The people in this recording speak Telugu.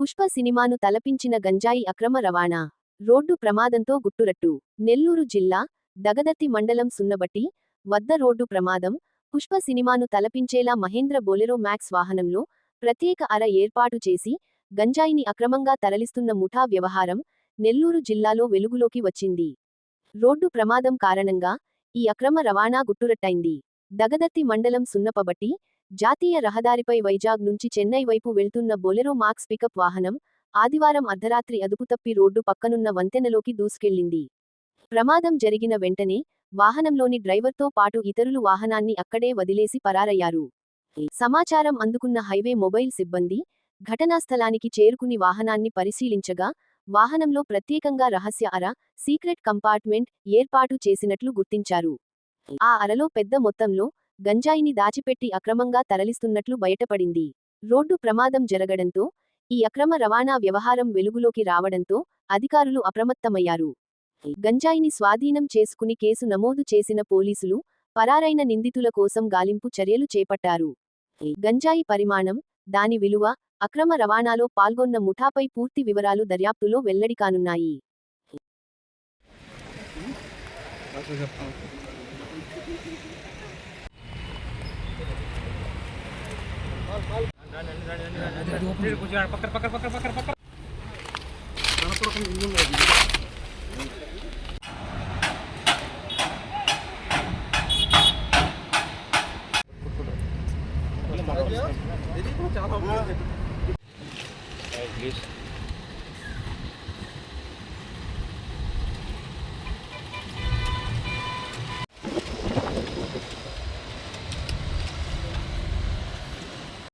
పుష్ప సినిమాను తలపించిన గంజాయి అక్రమ రవాణా. రోడ్డు ప్రమాదంతో గుట్టురట్టు. నెల్లూరు జిల్లా దగదర్తి మండలం సున్నబట్టి వద్ద రోడ్డు ప్రమాదం. పుష్ప సినిమాను తలపించేలా మహేంద్ర బొలెరో మ్యాక్స్ వాహనంలో ప్రత్యేక అర ఏర్పాటు చేసి గంజాయిని అక్రమంగా తరలిస్తున్న ముఠా వ్యవహారం నెల్లూరు జిల్లాలో వెలుగులోకి వచ్చింది. రోడ్డు ప్రమాదం కారణంగా ఈ అక్రమ రవాణా గుట్టురట్టయింది. దగదర్తి మండలం సున్నపబట్టి జాతీయ రహదారిపై వైజాగ్ నుంచి చెన్నై వైపు వెళ్తున్న బొలెరో మాక్స్ పికప్ వాహనం ఆదివారం అర్ధరాత్రి అదుపుతప్పి రోడ్డు పక్కనున్న వంతెనలోకి దూసుకెళ్లింది. ప్రమాదం జరిగిన వెంటనే వాహనంలోని డ్రైవర్తో పాటు ఇతరులు వాహనాన్ని అక్కడే వదిలేసి పరారయ్యారు. సమాచారం అందుకున్న హైవే మొబైల్ సిబ్బంది ఘటనాస్థలానికి చేరుకుని వాహనాన్ని పరిశీలించగా వాహనంలో ప్రత్యేకంగా రహస్య అర, సీక్రెట్ కంపార్ట్మెంట్ ఏర్పాటు చేసినట్లు గుర్తించారు. ఆ అరలో పెద్ద మొత్తంలో గంజాయిని దాచిపెట్టి అక్రమంగా తరలిస్తున్నట్లు బయటపడింది. రోడ్డు ప్రమాదం జరగడంతో ఈ అక్రమ రవాణా వ్యవహారం వెలుగులోకి రావడంతో అధికారులు అప్రమత్తమయ్యారు. గంజాయిని స్వాధీనం చేసుకుని కేసు నమోదు చేసిన పోలీసులు పరారైన నిందితుల కోసం గాలింపు చర్యలు చేపట్టారు. గంజాయి పరిమాణం, దాని విలువ, అక్రమ రవాణాలో పాల్గొన్న ముఠాపై పూర్తి వివరాలు దర్యాప్తులో వెల్లడికానున్నాయి. Please.